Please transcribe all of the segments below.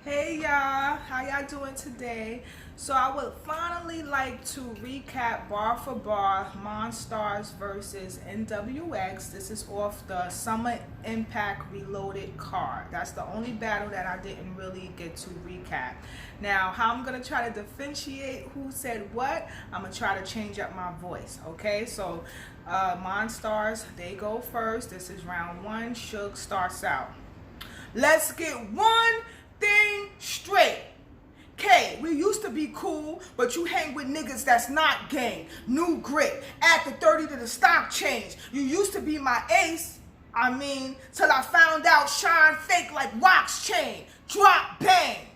Hey y'all, how y'all doing today? So I would finally like to recap bar for bar Monstars versus NWX. This is off the Summer Impact Reloaded card. That's the only battle that I didn't really get to recap. Now, how I'm gonna try to differentiate who said what, I'm gonna try to change up my voice. Okay, so Monstars, they go first. This is round one. Suge starts out. Let's get one thing straight. K, we used to be cool, but you hang with niggas that's not gang. New grit, add the 30 to the stock change. You used to be my ace, till I found out shine fake like rocks chain. Drop bang.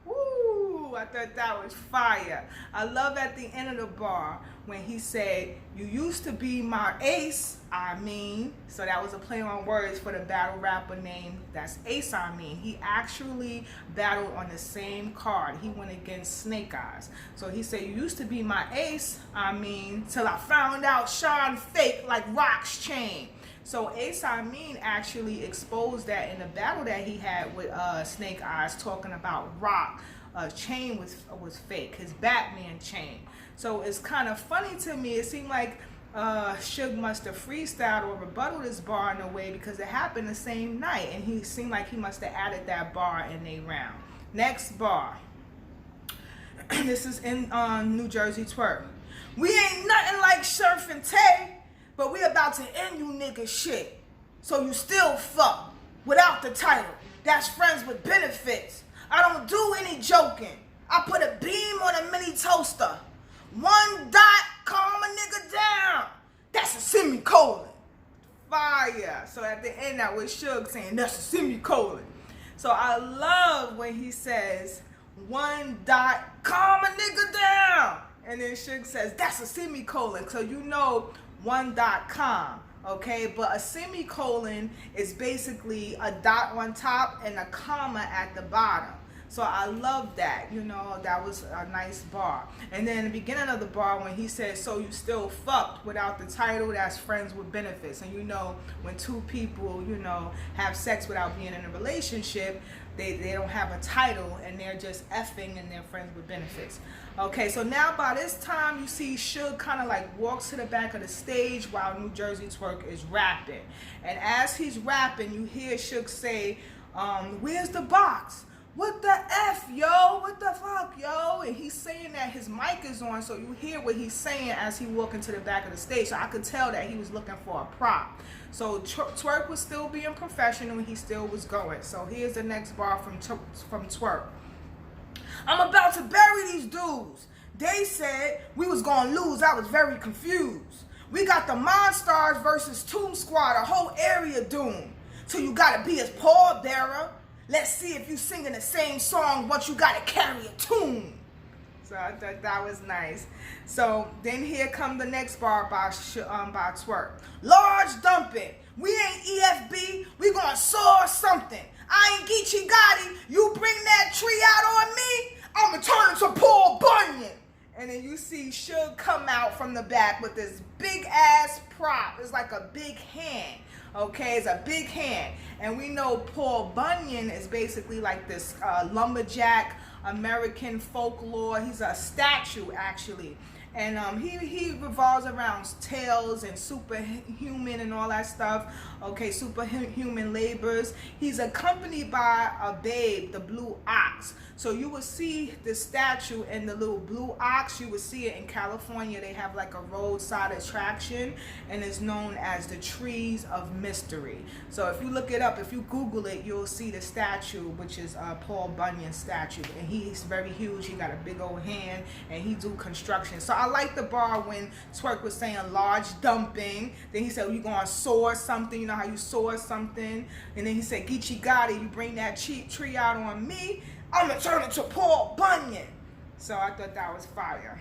Woo, I thought that was fire. I love at the end of the bar when he said, you used to be my ace, so that was a play on words for the battle rapper name that's Ace. He actually battled on the same card. He went against Snake Eyes. So he said, you used to be my ace, till I found out shine fake like rocks chain. So Ace actually exposed that in the battle that he had with Snake Eyes, talking about rock. Chain was fake, his Batman chain. So it's kind of funny to me. It seemed like Suge must have freestyled or rebutted this bar in a way because it happened the same night, and he seemed like he must have added that bar in a round. Next bar. This is in New Jersey Twerk. We ain't nothing like Surf and Tay, but we about to end you niggas shit. So you still fuck without the title. That's friends with benefits. I don't do any joking. I put a beam on a mini toaster. One dot, calm a nigga down. That's a semicolon. Fire. So at the end, that was Suge saying, that's a semicolon. So I love when he says, one dot, calm a nigga down. And then Suge says, that's a semicolon. So you know, one dot com. Okay, but a semicolon is basically a dot on top and a comma at the bottom. So I love that, that was a nice bar. And then in the beginning of the bar when he said, so you still fucked without the title, that's friends with benefits. And when two people, have sex without being in a relationship, they don't have a title and they're just effing and they're friends with benefits. Okay, so now by this time you see Suge kind of like walks to the back of the stage while New Jersey Twerk is rapping. And as he's rapping, you hear Suge say, where's the box? What the F, yo? What the fuck, yo? And he's saying that his mic is on, so you hear what he's saying as he walks into the back of the stage. So I could tell that he was looking for a prop. So Twerk was still being professional, and he still was going. So here's the next bar from Twerk. I'm about to bury these dudes. They said we was gonna lose. I was very confused. We got the Monstars versus Tomb Squad, a whole area doomed. So you gotta be his pallbearer. Let's see if you singing the same song, but you gotta carry a tune. So I thought that was nice. So then here come the next bar by Twerk. Large dumping. We ain't EFB. We gonna saw something. I ain't Geechee Gotti. You bring that tree out on me, I'ma turn into Paul Bunyan. And then you see Suge come out from the back with this big ass prop. It's like a big hand. Okay, it's a big hand. And we know Paul Bunyan is basically like this lumberjack American folklore. He's a statue, actually. And he revolves around tales and superhuman and all that stuff. Okay, superhuman labors. He's accompanied by a babe, the blue ox. So you will see the statue and the little blue ox. You will see it in California. They have like a roadside attraction, and it's known as the Trees of Mystery. So if you look it up, if you Google it, you'll see the statue, which is Paul Bunyan's statue. And he's very huge. He got a big old hand, and he do construction. So I like the bar when Twerk was saying large dumping. Then he said, you gonna soar something. You know how you soar something. And then he said, Geechee Gotti, you bring that tree out on me, I'm gonna turn it to Paul Bunyan. So I thought that was fire.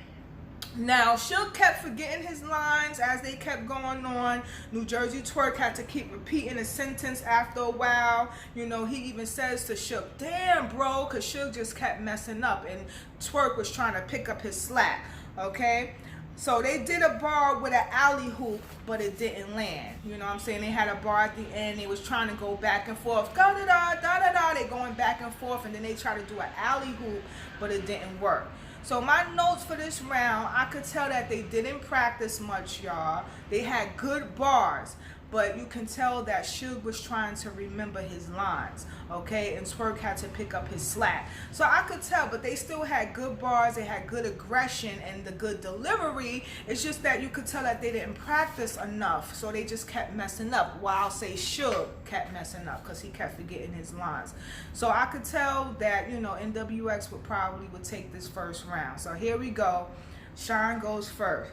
Now, Suge kept forgetting his lines as they kept going on. New Jersey Twerk had to keep repeating a sentence after a while. He even says to Suge, damn, bro, because Suge just kept messing up. And Twerk was trying to pick up his slack, okay? So they did a bar with an alley hoop, but it didn't land. You know what I'm saying? They had a bar at the end. They was trying to go back and forth. Da da da da da da. They going back and forth, and then they try to do an alley hoop, but it didn't work. So my notes for this round, I could tell that they didn't practice much, y'all. They had good bars, but you can tell that Suge was trying to remember his lines, okay? And Twerk had to pick up his slack. So I could tell, but they still had good bars, they had good aggression and the good delivery. It's just that you could tell that they didn't practice enough, so they just kept messing up. While I'll say Suge kept messing up because he kept forgetting his lines. So I could tell that, you know, NWX would take this first round. So here we go. Sean goes first.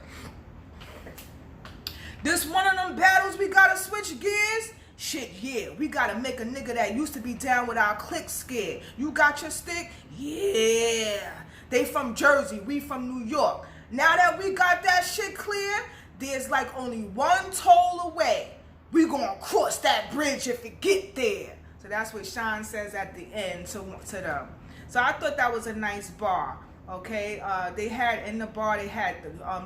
This one of them battles we gotta switch gears? Shit, yeah, we gotta make a nigga that used to be down with our clique scared. You got your stick? Yeah. They from Jersey, we from New York. Now that we got that shit clear, there's like only one toll away. We gonna cross that bridge if it get there. So that's what Sean says at the end to them. So I thought that was a nice bar. Okay, they had in the bar, they had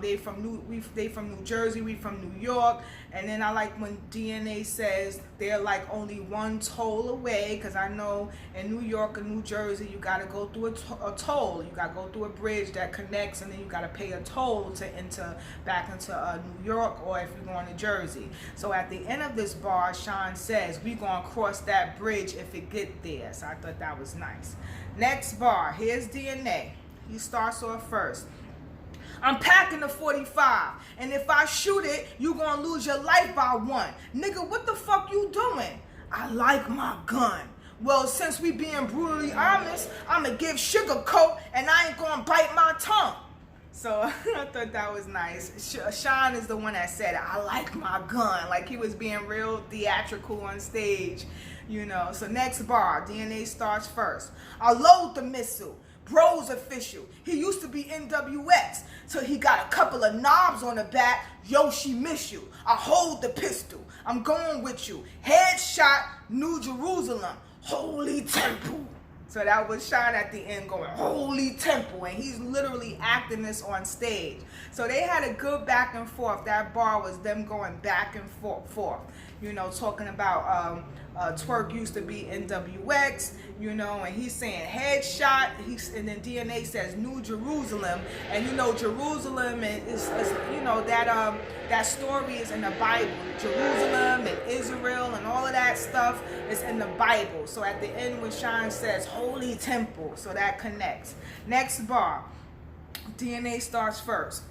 they from New Jersey, we from New York. And then I like when DNA says they're like only one toll away, because I know in New York and New Jersey you got to go through a toll. You got to go through a bridge that connects, and then you got to pay a toll to enter back into New York, or if you're going to Jersey. So at the end of this bar, Sean says we gonna cross that bridge if it get there. So I thought that was nice. Next bar, here's DNA. He starts off first. I'm packing the 45, and if I shoot it, you gonna lose your life by one. Nigga, what the fuck you doing? I like my gun. Well, since we being brutally honest, I'ma give sugar coat, and I ain't gonna bite my tongue. So I thought that was nice. Sean is the one that said, I like my gun. Like he was being real theatrical on stage, you know. So next bar, DNA starts first. I load the missile. Bro's official. He used to be NWX, so he got a couple of knobs on the back. Yo, she miss you. I hold the pistol. I'm going with you. Headshot, New Jerusalem. Holy Temple. So that was Sean at the end going, Holy Temple. And he's literally acting this on stage. So they had a good back and forth. That bar was them going back and forth. You know, talking about Twerk used to be NWX, you know, and he's saying headshot, and then DNA says New Jerusalem, and you know Jerusalem is you know, that story is in the Bible. Jerusalem and Israel and all of that stuff is in the Bible. So at the end when Sean says Holy Temple, so that connects. Next bar. DNA starts first.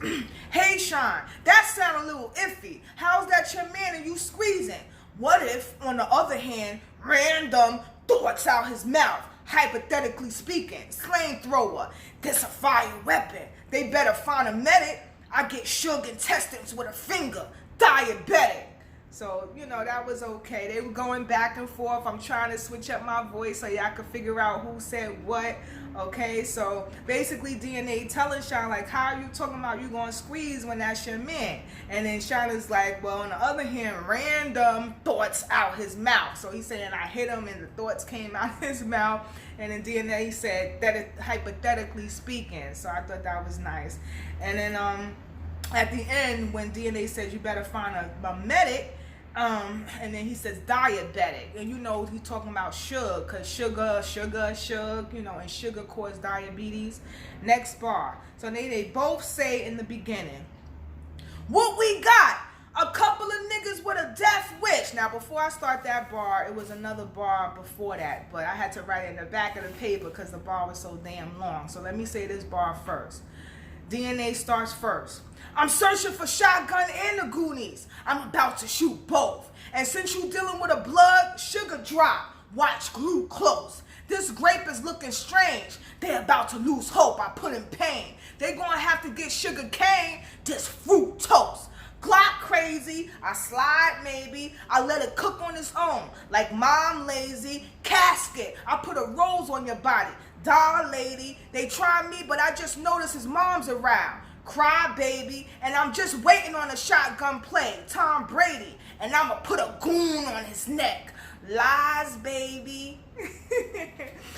Hey Sean, that sound a little iffy. How's that your man and you squeezing? What if, on the other hand, random thoughts out his mouth, hypothetically speaking, flamethrower, this a fire weapon. They better find a medic. I get Suge intestines with a finger, diabetic. So, you know, that was okay. They were going back and forth. I'm trying to switch up my voice so y'all can figure out who said what. Okay, so basically DNA telling Sean, like, how are you talking about you going to squeeze when that's your man? And then Sean is like, well, on the other hand, random thoughts out his mouth. So he's saying I hit him and the thoughts came out his mouth. And then DNA said that it, hypothetically speaking. So I thought that was nice. And then at the end, when DNA says you better find a medic, and then he says diabetic, and you know he's talking about sugar, because sugar, you know, and sugar causes diabetes. Next bar. So they both say in the beginning, what we got? A couple of niggas with a death wish. Now, before I start that bar, it was another bar before that, but I had to write it in the back of the paper because the bar was so damn long. So let me say this bar first. DNA starts first. I'm searching for shotgun and the Goonies. I'm about to shoot both. And since you dealing with a blood sugar drop, watch glue close. This grape is looking strange. They about to lose hope. I put in pain. They gonna have to get sugar cane. This fruit toast. Glock crazy. I slide maybe. I let it cook on its own. Like mom lazy. Casket. I put a rose on your body. Doll lady. They try me, but I just noticed his mom's around. Cry baby, and I'm just waiting on a shotgun play, Tom Brady, and I'ma put a goon on his neck. Lies baby,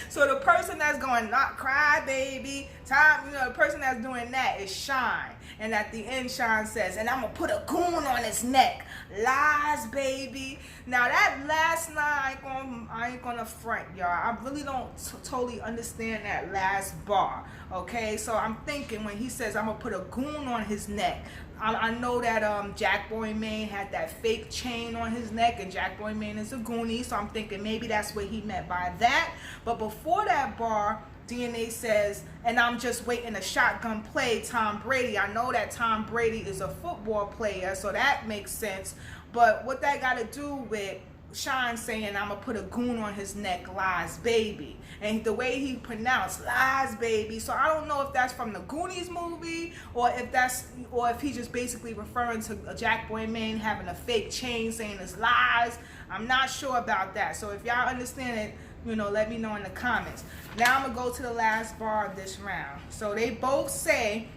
So the person that's going, not cry, baby, time, the person that's doing that is Shine. And at the end, Shine says, and I'm going to put a goon on his neck. Lies, baby. Now, that last line, I ain't gonna front, y'all. I really don't totally understand that last bar, okay? So I'm thinking when he says, I'm going to put a goon on his neck, I know that Jack Boy Maine had that fake chain on his neck, and Jack Boy Maine is a goonie, so I'm thinking maybe that's what he meant by that. But before that bar, DNA says, and I'm just waiting a shotgun play, Tom Brady. I know that Tom Brady is a football player, so that makes sense. But what that got to do with Shine saying, I'm going to put a goon on his neck, lies, baby. And the way he pronounced lies, baby. So I don't know if that's from the Goonies movie or if he's just basically referring to Jack Boy Maine having a fake chain saying it's lies. I'm not sure about that. So if y'all understand it, let me know in the comments. Now I'm going to go to the last bar of this round. So they both say,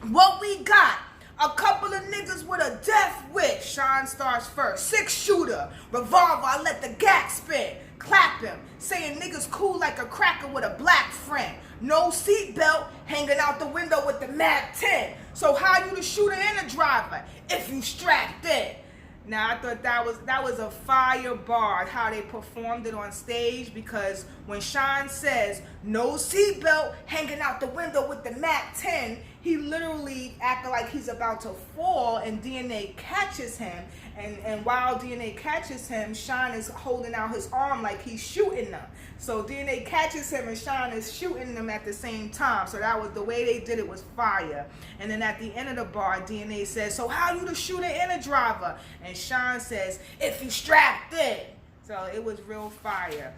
what we got? A couple of niggas with a death wish. Sean starts first. 6-shooter. Revolver, I let the gat spin. Clap him. Saying niggas cool like a cracker with a black friend. No seatbelt. Hanging out the window with the Mac 10. So how you the shooter and the driver if you strapped in? Now I thought that was a fire bar, how they performed it on stage, because when Sean says no seatbelt, hanging out the window with the Mac 10, he literally acted like he's about to fall, and DNA catches him, and while DNA catches him, Sean is holding out his arm like he's shooting them. So DNA catches him and Sean is shooting them at the same time. So that was the way they did it, was fire. And then at the end of the bar, DNA says, so how you the shooter and the driver? And Sean says, if you strapped in. So it was real fire.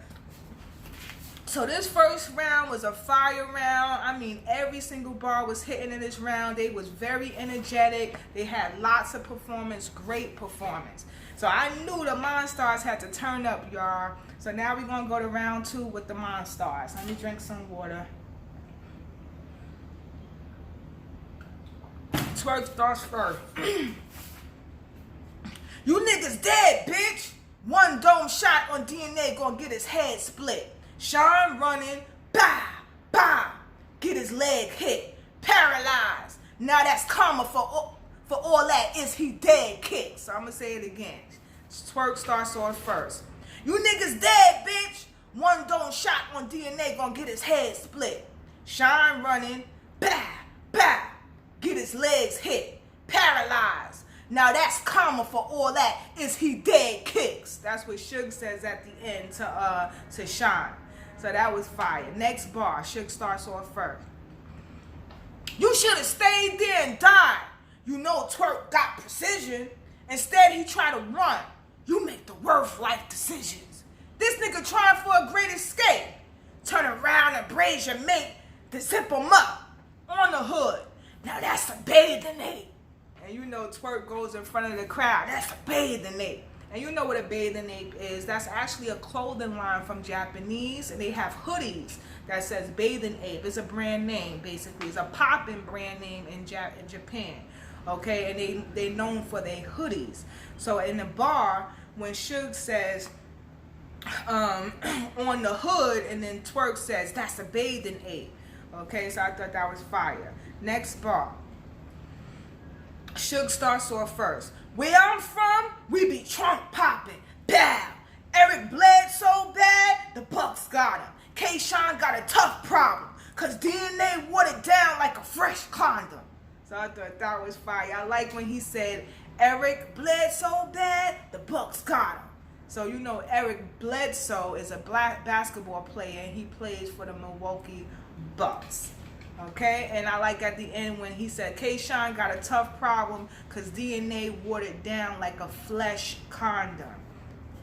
So this first round was a fire round. I mean, every single bar was hitting in this round. They was very energetic. They had lots of performance, great performance. So I knew the Monstars had to turn up, y'all. So now we're going to go to round 2 with the Monstars. Let me drink some water. Twerk starts first. You niggas dead, bitch. One dome shot on DNA gonna get his head split. Sean running, bah, bah, get his leg hit, paralyzed. Now that's karma for all that is he dead kick. So I'm gonna say it again. Twerk starts off first. You niggas dead, bitch. One dome shot on DNA gonna get his head split. Sean running, bah, bah, get his legs hit, paralyzed. Now that's karma for all that is he dead kicks. That's what Suge says at the end to Sean. So that was fire. Next bar, Suge starts off first. You should have stayed there and died. You know Twerk got precision. Instead he tried to run. You make the worst life decisions. This nigga trying for a great escape. Turn around and braid your mate to zip him up on the hood. Now that's a bathing ape. And you know Twerk goes in front of the crowd. That's a bathing ape. And you know what a bathing ape is. That's actually a clothing line from Japanese. And they have hoodies that says bathing ape. It's a brand name, basically. It's a poppin' brand name in Japan. Okay? And they known for their hoodies. So in the bar, when Suge says on the hood, and then Twerk says that's a bathing ape. Okay? So I thought that was fire. Next bar. Suge starts off first. Where I'm from, we be trunk popping. Bow. Eric bled so bad, the Bucks got him. K-Shine got a tough problem, cause DNA watered down like a fresh condom. So I thought that was fire. I like when he said, Eric bled so bad, the Bucks got him. So you know Eric Bledsoe is a black basketball player, and he plays for the Milwaukee Bucks. Okay, and I like at the end when he said K-Shine got a tough problem because DNA watered down like a flesh condom.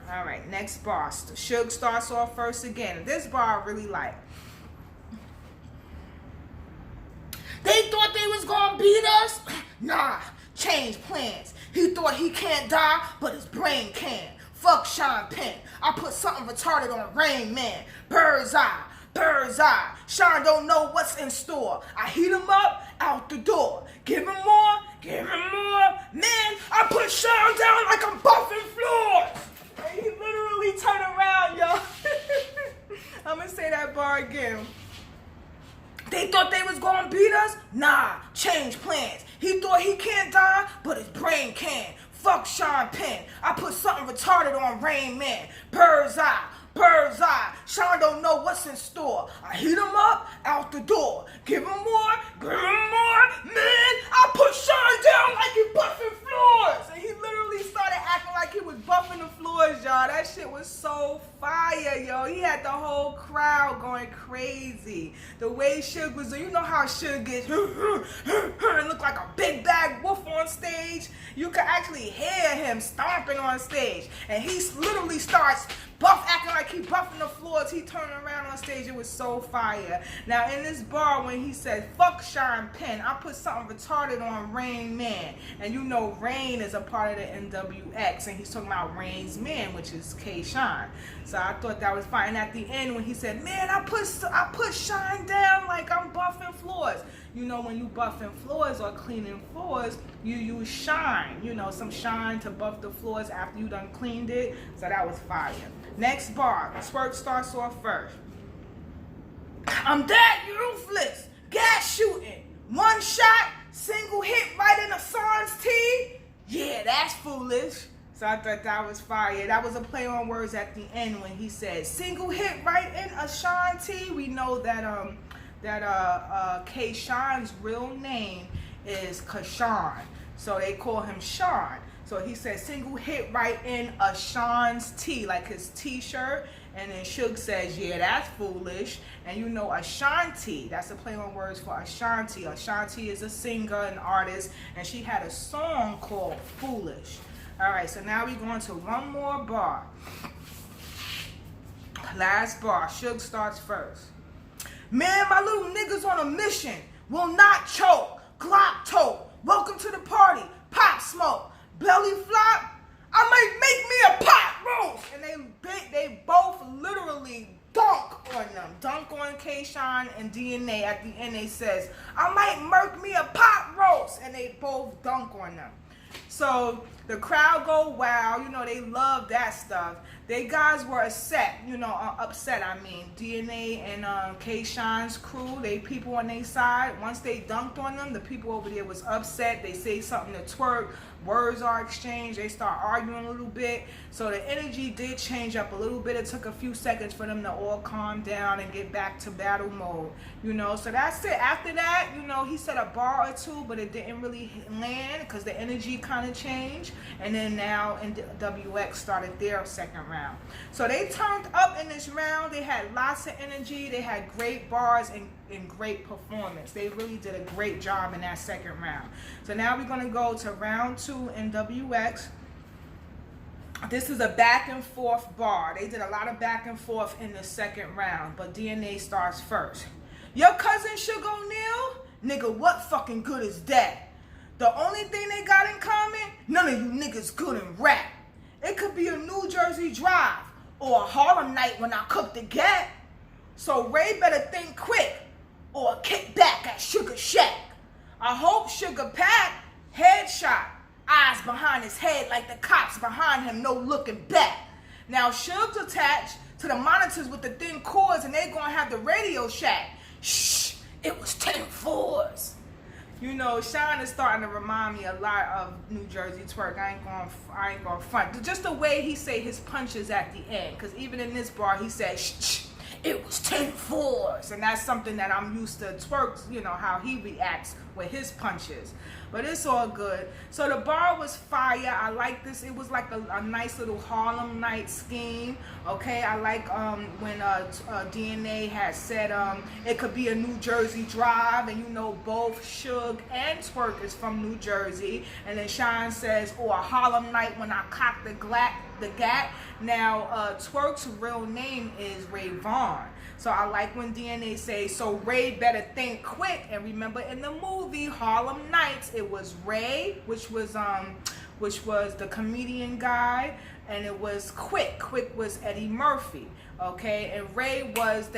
All right, next bar. Suge starts off first again. This bar I really like. They thought they was gonna beat us? Nah, change plans. He thought he can't die, but his brain can. Fuck Sean Penn. I put something retarded on Rain Man. Bird's eye. Bird's eye. Sean don't know what's in store. I heat him up, out the door. Give him more, give him more. Man, I put Sean down like I'm buffing floors. And he literally turned around, y'all. I'm gonna say that bar again. They thought they was gonna beat us? Nah, change plans. He thought he can't die, but his brain can. Fuck Sean Penn. I put something retarded on Rain Man. Bird's eye. Bird's eye. Sean don't know what's in store. I heat him up, out the door. Give him more, give him more. Man, I put Sean down like he buffing floors. And he literally started acting like he was buffing the floors, y'all. That shit was so fire, yo. He had the whole crowd going crazy. The way Suge was, you know how Suge gets and look like a big bag wolf on stage? You could actually hear him stomping on stage. And he literally starts acting like he buffing the floors. He turned around on stage. It was so fire. Now in this bar, when he said fuck Sean Penn, I put something retarded on Rain Man. And you know Rain is a part of the NWX, and he's talking about Rain's man, which is K-Shine. So I thought that was fine. And at the end when he said, man, I put Shine down like I'm buffing floors. You know, when you buffing floors or cleaning floors, you use shine, you know, some shine to buff the floors after you done cleaned it. So that was fire. Next bar, Twerk starts off first. I'm that ruthless, gas shooting, one shot, single hit right in Hassan's T. Yeah, that's foolish. So I thought that was fire. That was a play on words at the end when he said single hit right in Hassan T. We know that K-Shine's real name is Kashawn. So they call him Sean. So he said single hit right in Ashan's T, like his t-shirt. And then Suge says, yeah, that's foolish. And you know Ashanti, that's a play on words for Ashanti. Ashanti is a singer, an artist, and she had a song called Foolish. All right, so now we're going to one more bar. Last bar, Suge starts first. Man, my little niggas on a mission will not choke. Glock tote. Welcome to the party. Pop smoke. Belly flop. I might make me a pot roast. And they both literally dunk on them. Dunk on K-Shine and DNA. At the end they says, I might murk me a pot roast. And they both dunk on them. So the crowd go wow, you know, they love that stuff. They guys were upset, I mean. DNA and K-Shine's crew, they people on their side. Once they dunked on them, the people over there was upset. They say something to Twerk. Words are exchanged. They start arguing a little bit. So the energy did change up a little bit. It took a few seconds for them to all calm down and get back to battle mode, So that's it. After that, he said a bar or two, but it didn't really land because the energy kind of changed. And then now NWX started their second round. So they turned up in this round. They had lots of energy. They had great bars and great performance. They really did a great job in that second round. So now we're going to go to round 2 NWX. This is a back and forth bar. They did a lot of back and forth in the second round, but DNA starts first. Your cousin Suge O'Neal? Nigga, what fucking good is that? The only thing they got in common, none of you niggas good in rap. It could be a New Jersey drive or a Harlem night when I cook the gat. So Ray better think quick or kick back at Sugar Shack. I hope Sugar Pack, headshot, eyes behind his head like the cops behind him, no looking back. Now Suge's attached to the monitors with the thin cords and they gonna have the Radio Shack. Shh, it was 10-4s. Sean is starting to remind me a lot of New Jersey Twerk. I ain't gonna front. Just the way he say his punches at the end. Because even in this bar, he said, shh, it was 10-4s. And that's something that I'm used to Twerk's, how he reacts with his punches. But it's all good. So the bar was fire. I like this. It was like a nice little Harlem night scheme. Okay, I like when DNA had said it could be a New Jersey drive, and both Suge and Twerk is from New Jersey. And then Sean says, a Harlem night when I cock the gat. Now Twerk's real name is Ray Vaughn. So I like when DNA say, so Ray better think quick. And remember in the movie Harlem Nights, it was Ray, which was the comedian guy, and it was Quick. Quick was Eddie Murphy. Okay, and Ray was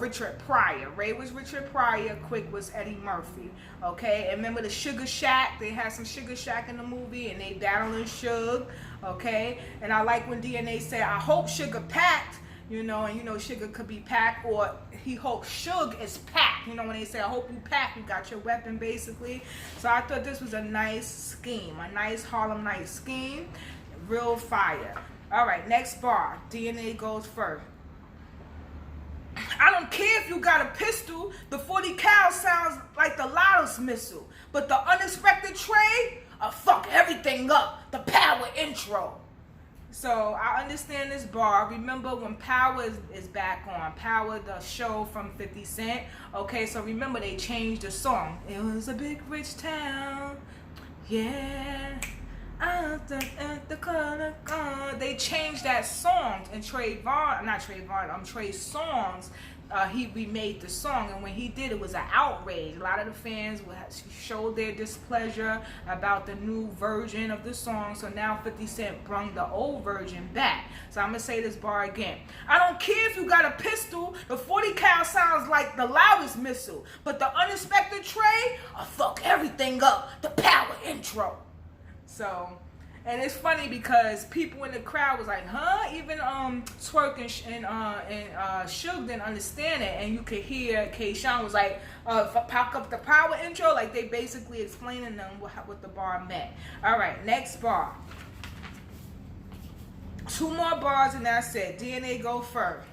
Richard Pryor. Ray was Richard Pryor, Quick was Eddie Murphy. Okay, and remember the Sugar Shack? They had some Sugar Shack in the movie, and they battling Suge. Okay, and I like when DNA said, I hope Sugar packed you know, and you know Sugar could be packed, or he hopes Suge is packed. You know, when they say, I hope you packed, you got your weapon, basically. So I thought this was a nice scheme, a nice Harlem Nights scheme. Real fire. All right, next bar. DNA goes first. I don't care if you got a pistol, the 40 cal sounds like the Lotus missile. But the unexpected trade, fuck everything up. The Power intro. So I understand this bar. Remember when Power is back on. Power, the show from 50 Cent. Okay, so remember they changed the song. It was a big rich town. Yeah. They changed that song, and Trey Songz, he remade the song, and when he did, it was an outrage. A lot of the fans showed their displeasure about the new version of the song, so now 50 Cent brought the old version back. So I'm going to say this bar again. I don't care if you got a pistol, the 40 cal sounds like the Loudest missile, but the unexpected trade, fuck everything up, the Power intro. So, and it's funny because people in the crowd was like, huh? Even Twerk and Suge didn't understand it. And you could hear K-Shine was like, pack up the Power intro. Like they basically explaining them what the bar meant. All right, next bar. 2 more bars and that's it. DNA go first.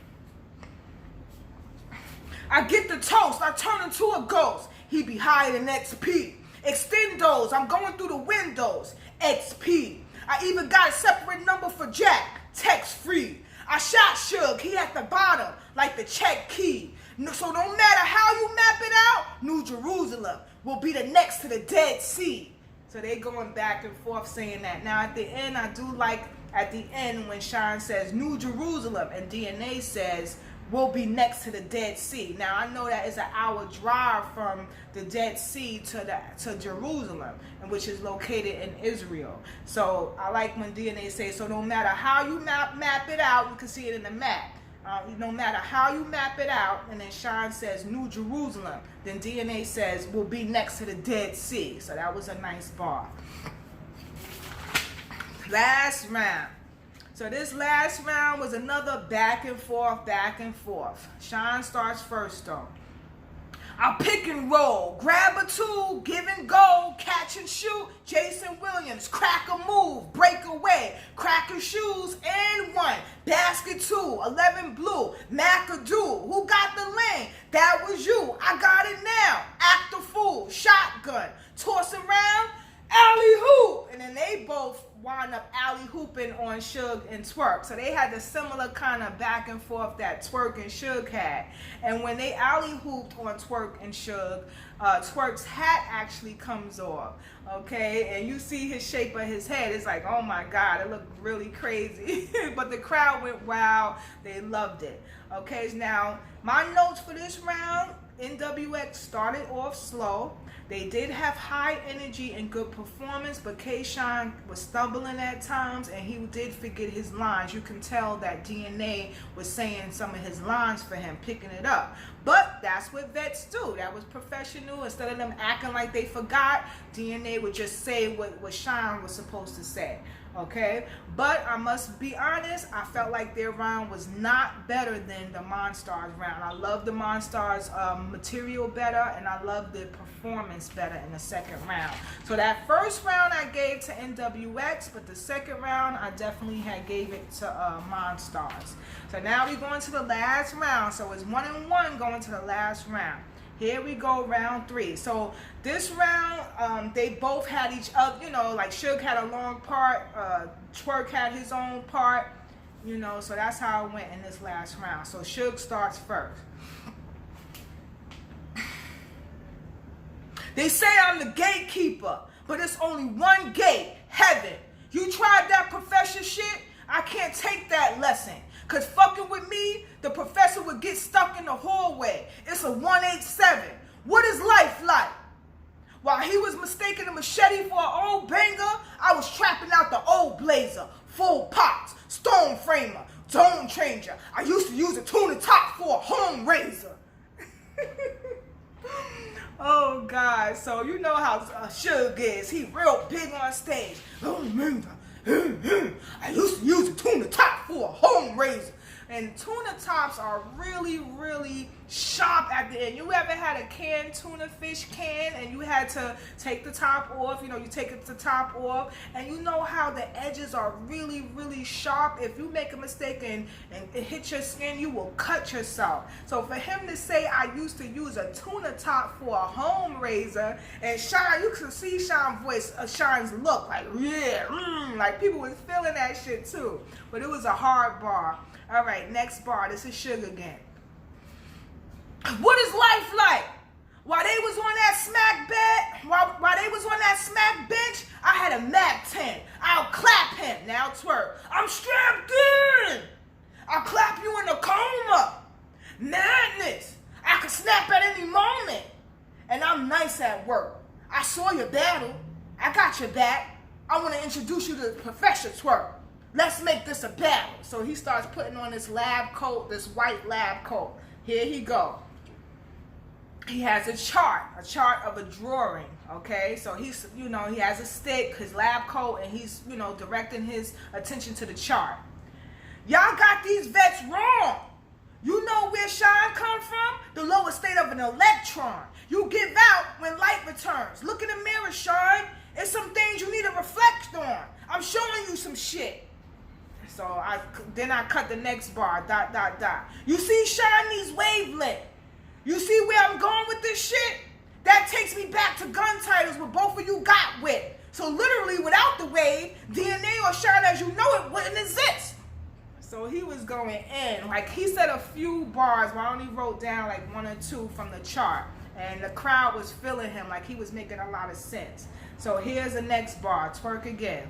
I get the toast. I turn into a ghost. He be higher than XP. Extendos. I'm going through the windows. XP. I even got a separate number for Jack. Text free. I shot Suge. He at the bottom like the check key. So no matter how you map it out, New Jerusalem will be the next to the Dead Sea. So they going back and forth saying that. Now at the end, I do like at the end when Sean says New Jerusalem and DNA says will be next to the Dead Sea. Now I know that is an hour drive from the Dead Sea to Jerusalem, and which is located in Israel. So I like when DNA says, so no matter how you map it out, you can see it in the map. No matter how you map it out, and then Sean says New Jerusalem, then DNA says will be next to the Dead Sea. So that was a nice bar. Last round. So this last round was another back and forth. Sean starts first though. I'll pick and roll, grab a tool, give and go, catch and shoot. Jason Williams, crack a move, break away, crack your shoes, and 1. Basket 2, 11 blue, McAdoo. Who got the lane? That was you. I got it now. Act a fool, shotgun, toss around, alley-hoop. And then they both wound up alley-hooping on Suge and Twerk. So they had the similar kind of back and forth that Twerk and Suge had. And when they alley-hooped on Twerk and Suge, Twerk's hat actually comes off. Okay? And you see his shape of his head. It's like, oh my God, it looked really crazy. But the crowd went wild. They loved it. Okay? Now, my notes for this round, NWX started off slow. They did have high energy and good performance, but K-Shine was stumbling at times, and he did forget his lines. You can tell that DNA was saying some of his lines for him, picking it up. But that's what vets do. That was professional. Instead of them acting like they forgot, DNA would just say what Shine was supposed to say. Okay, but I must be honest, I felt like their round was not better than the Monstars round. I love the Monstars material better, and I love the performance better in the second round. So that first round I gave to NWX, but the second round I definitely gave it to Monstars. So now we go into the last round. So it's 1-1 going to the last round. Here we go, round 3. So this round, they both had each other, you know, like Suge had a long part, Twerk had his own part, you know, so that's how it went in this last round. So Suge starts first. They say I'm the gatekeeper, but it's only one gate, heaven. You tried that professor shit? I can't take that lesson. Cause fucking with me, the professor would get stuck in the hallway. It's a 187. What is life like? While he was mistaking a machete for an old banger, I was trapping out the old blazer. Full pots, stone framer, zone changer. I used to use a tuna top for a home razor. Oh God, so you know how Suge is. He real big on stage. I used to use a tuna top for a home razor. And tuna tops are really, really sharp at the end. You ever had a canned tuna fish can and you had to take the top off? You know, you take the top off and you know how the edges are really, really sharp. If you make a mistake and it hits your skin, you will cut yourself. So for him to say I used to use a tuna top for a home razor, and Sean, you can see Sean's voice, Sean's look like, yeah, like people was feeling that shit too. But it was a hard bar. All right, next bar. This is Sugar again. What is life like? While they was on that smack bed, while they was on that smack bench, I had a Mac 10. I'll clap him. Now twerk. I'm strapped in. I'll clap you in a coma. Madness. I could snap at any moment. And I'm nice at work. I saw your battle. I got your back. I want to introduce you to Professor Twerk. Let's make this a battle. So he starts putting on this lab coat, this white lab coat. Here he go. He has a chart of a drawing, okay? So he's, you know, he has a stick, his lab coat, and he's, you know, directing his attention to the chart. Y'all got these vets wrong. You know where shine come from? The lower state of an electron. You give out when light returns. Look in the mirror, Shine. It's some things you need to reflect on. I'm showing you some shit. So I cut the next bar, ... You see, Shine, these wavelength. You see where I'm going with this shit? That takes me back to gun titles where both of you got with. So literally, without the wave, DNA or Shine as you know it wouldn't exist. So he was going in. Like, he said a few bars, but I only wrote down like 1 or 2 from the chart. And the crowd was feeling him, like he was making a lot of sense. So here's the next bar, twerk again.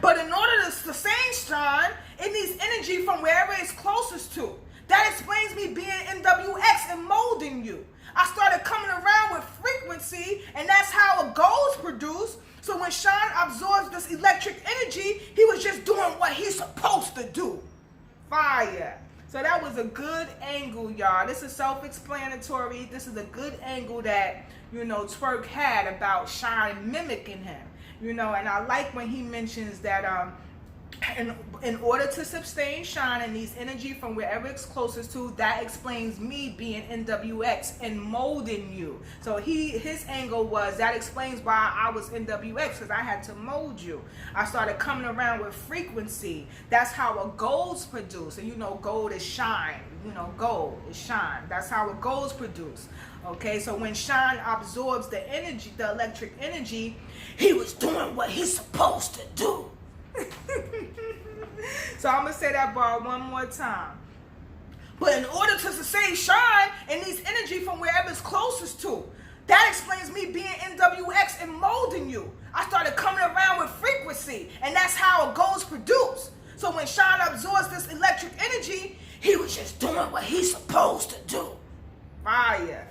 But in order to sustain Shine, it needs energy from wherever it's closest to. That explains me being NWX and molding you. I started coming around with frequency, and that's how a gold's produced. So when Shine absorbs this electric energy, he was just doing what he's supposed to do. Fire. So that was a good angle, y'all. This is self-explanatory. This is a good angle that, you know, Twerk had about Shine mimicking him. You know, and I like when he mentions that in order to sustain Shine and needs energy from wherever it's closest to, that explains me being NWX and molding you. So his angle was, that explains why I was NWX, because I had to mold you. I started coming around with frequency. That's how a gold's produced. And you know, gold is shine. You know, gold is shine. That's how a gold's produced. Okay, so when Shine absorbs the energy, the electric energy, he was doing what he's supposed to do. So I'm going to say that bar one more time. But in order to sustain Shine, it needs energy from wherever it's closest to. That explains me being NWX and molding you. I started coming around with frequency, and that's how it goes produced. So when Shine absorbs this electric energy, he was just doing what he's supposed to do. Fire.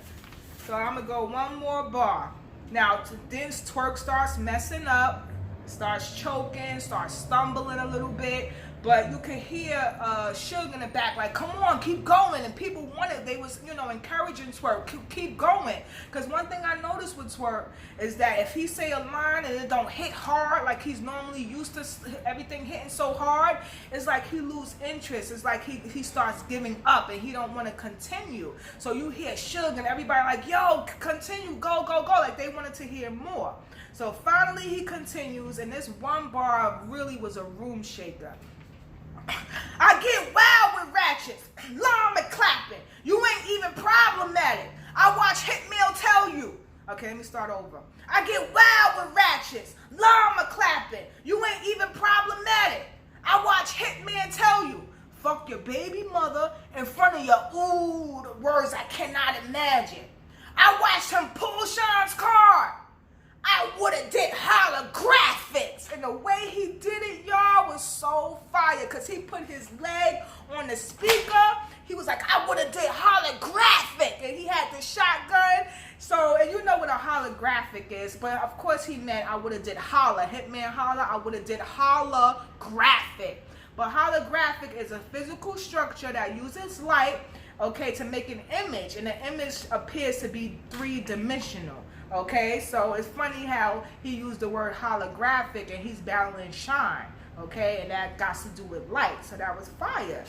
So I'm going to go one more bar. Now, then Twerk starts messing up, starts choking, starts stumbling a little bit, but you can hear Suge in the back like, come on, keep going, and people wanted, they was, you know, encouraging Twerk, keep going, because one thing I noticed with Twerk is that if he say a line and it don't hit hard like he's normally used to everything hitting so hard, it's like he lose interest. It's like he starts giving up and he don't want to continue. So you hear Suge and everybody like, yo, continue, go, like they wanted to hear more. So finally he continues, and this one bar really was a room shaker. I get wild with ratchets, long and clapping. You ain't even problematic. I watch Hitmail tell you. Okay, let me start over. I get wild with ratchets, long and clapping. You ain't even problematic. I watch Hitman tell you. Fuck your baby mother in front of your, ooh, the words I cannot imagine. I watched him pull Sean's card. I would have did holographics. And the way he did it, y'all, was so fire. Because he put his leg on the speaker. He was like, I would have did holographic. And he had the shotgun. So, and you know what a holographic is. But of course he meant I would have did holla. Hitman holla. I would have did holographic. But holographic is a physical structure that uses light, okay, to make an image. And the image appears to be 3-dimensional. Okay, so it's funny how he used the word holographic and he's battling Shine. Okay, and that got to do with light, so that was fire.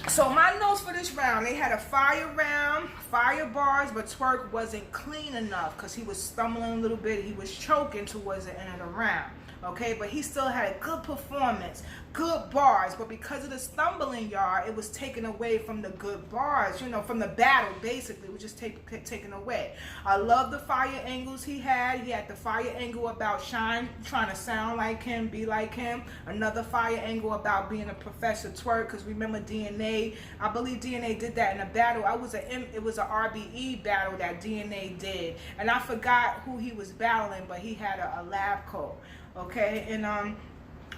So my notes for this round, they had a fire round, fire bars, but Twerk wasn't clean enough because he was stumbling a little bit. He was choking towards the end of the round. Okay, but he still had a good performance, good bars, but because of the stumbling, y'all, it was taken away from the good bars, you know, from the battle, basically, it was just taken away. I love the fire angles he had. He had the fire angle about Shine, trying to sound like him, be like him. Another fire angle about being a Professor Twerk, because remember DNA, I believe DNA did that in a battle. It was a RBE battle that DNA did, and I forgot who he was battling, but he had a lab coat. Okay, and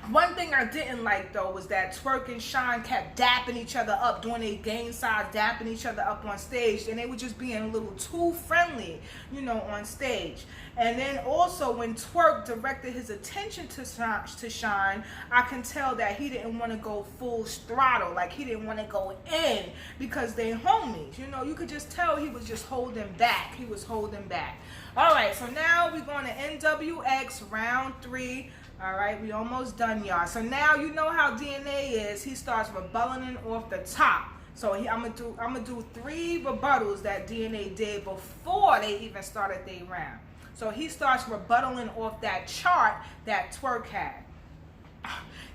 one thing I didn't like though was that Twerk and Shine kept dapping each other up, doing a gang size, dapping each other up on stage, and they were just being a little too friendly, you know, on stage. And then also when Twerk directed his attention to Shine, I can tell that he didn't want to go full throttle, like he didn't want to go in because they homies, you know. You could just tell he was just holding back. He was holding back. All right, so now we're going to NWX round 3. All right, we almost done, y'all. So now you know how DNA is. He starts rebutting off the top. So I'm gonna do 3 rebuttals that DNA did before they even started their round. So he starts rebuttaling off that chart that Twerk had.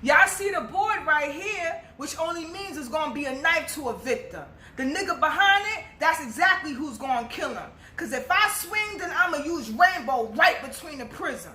Y'all see the board right here, which only means it's gonna be a knife to a victim. The nigga behind it, that's exactly who's gonna kill him. Cause if I swing, then I'ma use rainbow right between the prism.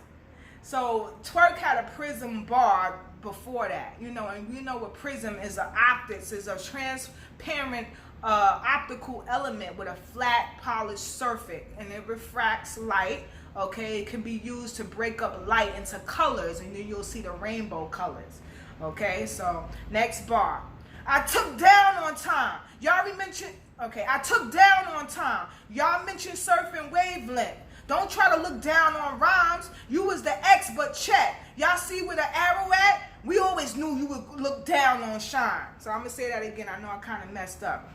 So Twerk had a prism bar before that, you know, and you know what prism is. A optics is a transparent optical element with a flat polished surface, and it refracts light. Okay, it can be used to break up light into colors, and then you'll see the rainbow colors. Okay, so next bar. I took down on time. Y'all mentioned, okay, I took down on time. Y'all mentioned surfing wavelength. Don't try to look down on rhymes. You was the X, but check. Y'all see where the arrow at? We always knew you would look down on Shine. So I'm going to say that again. I know I kind of messed up.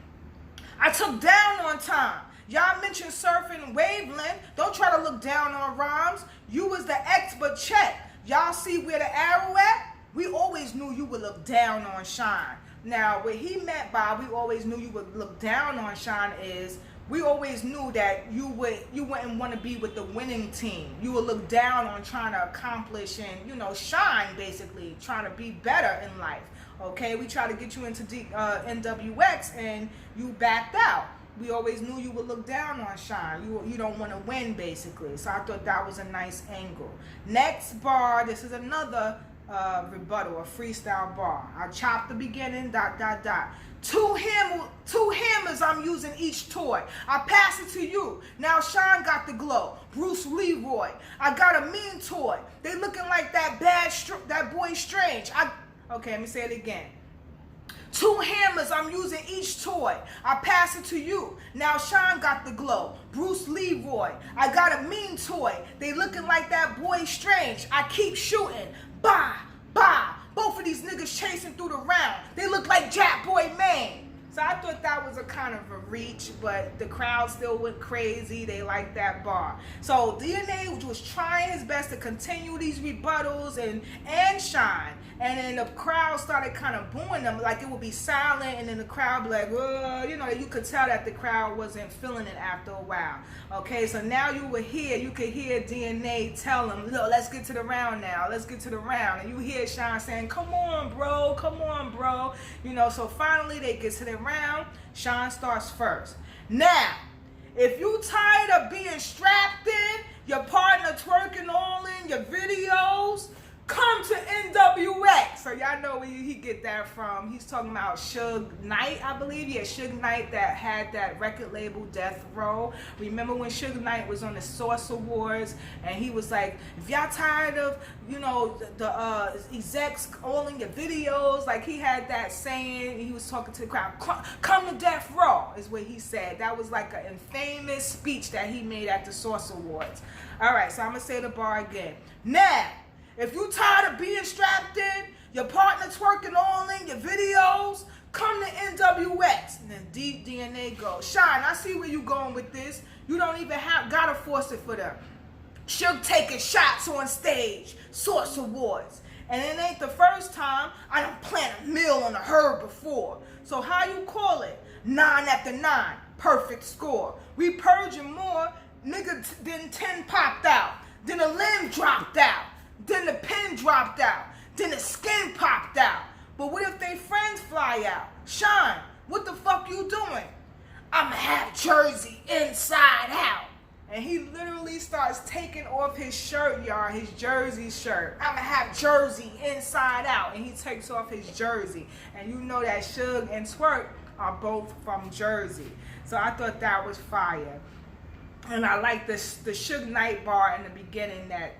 I took down on time. Y'all mentioned surfing wavelength. Don't try to look down on rhymes. You was the X, but check. Y'all see where the arrow at? We always knew you would look down on Shine. Now, what he meant by we always knew you would look down on Shine is we always knew that you wouldn't want to be with the winning team. You would look down on trying to accomplish and, you know, shine, basically, trying to be better in life. Okay, we try to get you into NWX and you backed out. We always knew you would look down on Shine. You don't want to win, basically. So I thought that was a nice angle. Next bar, this is another rebuttal, a freestyle bar. I chopped the beginning, ... Two hammers I'm using each toy. I pass it to you. Now Shine got the glow. Bruce Leroy. I got a mean toy. They looking like that boy Strange. Okay, let me say it again. 2 hammers I'm using each toy. I pass it to you. Now Shine got the glow. Bruce Leroy. I got a mean toy. They looking like that boy Strange. I keep shooting. Bah, bah. Both of these niggas chasing through the round. They look like Jack Boy Maine. So I thought that was a kind of a reach, but the crowd still went crazy. They liked that bar. So DNA was trying his best to continue these rebuttals and Shine. And then the crowd started kind of booing them, like it would be silent, and then the crowd be like, you know, you could tell that the crowd wasn't feeling it after a while. Okay, so now you could hear DNA tell him, look, let's get to the round now. Let's get to the round. And you hear Shine saying, come on, bro. Come on, bro. You know, so finally they get to the round. Shine starts first. Now, if you tired of being strapped in, your partner twerking all in your videos, come to NWX. So y'all know where he get that from. He's talking about Suge Knight, I believe. Yeah, Suge Knight that had that record label Death Row. Remember when Suge Knight was on the Source Awards and he was like, if y'all tired of, you know, the execs all in your videos, like he had that saying, he was talking to the crowd, come to Death Row is what he said. That was like an infamous speech that he made at the Source Awards. All right, so I'm going to say the bar again. Now, if you tired of being strapped in, your partner twerking all in your videos, come to NWX. And then DNA goes, Shine, I see where you going with this. You don't even gotta force it for them. Suge taking shots on stage, Source Awards. And it ain't the first time. I done planted a mill on the herd before. So how you call it? 9 after 9. Perfect score. We purging more. Nigga, then 10 popped out. Then a limb dropped out. Then the pin dropped out. Then the skin popped out. But what if they friends fly out? Sean, what the fuck you doing? I'ma have Jersey inside out. And he literally starts taking off his shirt, y'all, his Jersey shirt. I'ma have Jersey inside out. And he takes off his Jersey. And you know that Suge and Twerk are both from Jersey. So I thought that was fire. And I like the Suge Knight bar in the beginning that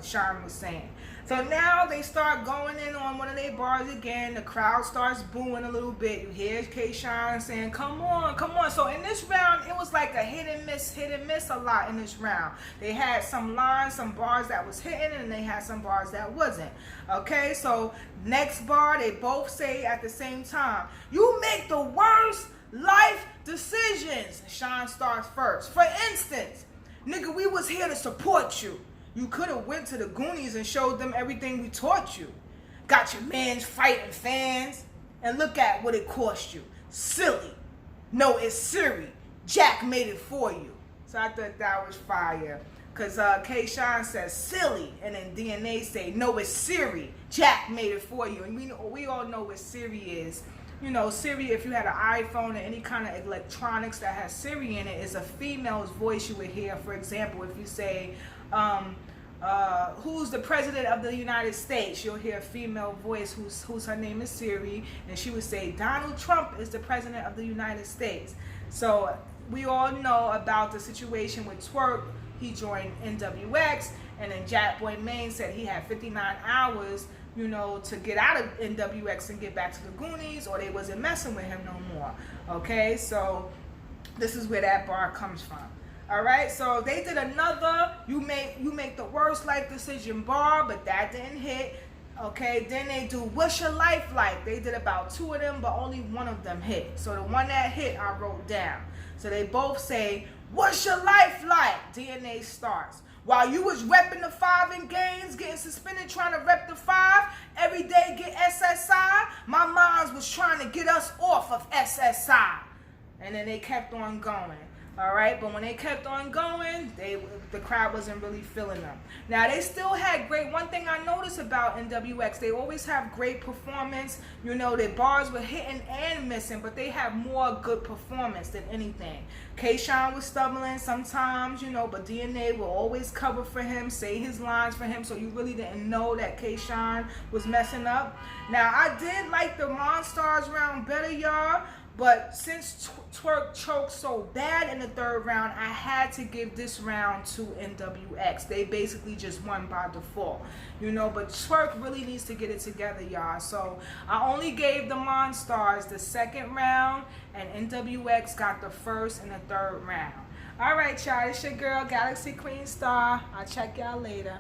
Sean was saying. So now they start going in on one of their bars again. The crowd starts booing a little bit. You hear K-Shine saying, come on, come on. So in this round, it was like a hit and miss a lot in this round. They had some lines, some bars that was hitting, and they had some bars that wasn't. Okay, so next bar, they both say at the same time, you make the worst life decisions. Sean starts first. For instance, nigga, we was here to support you. You could have went to the Goonies and showed them everything we taught you. Got your mans fighting fans, and look at what it cost you. Silly. No, it's Siri. Jack made it for you. So I thought that was fire. Because K-Shine says silly, and then DNA say, no, it's Siri. Jack made it for you. And we all know what Siri is. You know, Siri, if you had an iPhone or any kind of electronics that has Siri in it, is a female's voice you would hear. For example, if you say, who's the president of the United States, you'll hear a female voice whose her name is Siri, and she would say, Donald Trump is the president of the United States. So we all know about the situation with Twerk. He joined NWX, and then Jack Boy Maine said he had 59 hours, you know, to get out of NWX and get back to the Goonies, or they wasn't messing with him no more. Okay, so this is where that bar comes from. All right, so they did another you make the worst life decision bar, but that didn't hit. Okay, then they do what's your life like? They did about 2 of them, but only one of them hit. So the one that hit, I wrote down. So they both say, what's your life like? DNA starts. While you was repping the 5 in games, getting suspended, trying to rep the 5, every day get SSI, my moms was trying to get us off of SSI. And then they kept on going. All right, but when they kept on going, the crowd wasn't really feeling them. Now, they still had great, one thing I noticed about NWX, they always have great performance. You know, their bars were hitting and missing, but they have more good performance than anything. K-Shine was stumbling sometimes, you know, but DNA will always cover for him, say his lines for him, so you really didn't know that K-Shine was messing up. Now, I did like the Monstars round better, y'all. But since Twerk choked so bad in the 3rd round, I had to give this round to NWX. They basically just won by default, you know. But Twerk really needs to get it together, y'all. So I only gave the Monstars the 2nd round, and NWX got the 1st and the 3rd round. All right, y'all. It's your girl, Galaxy Queen Star. I'll check y'all later.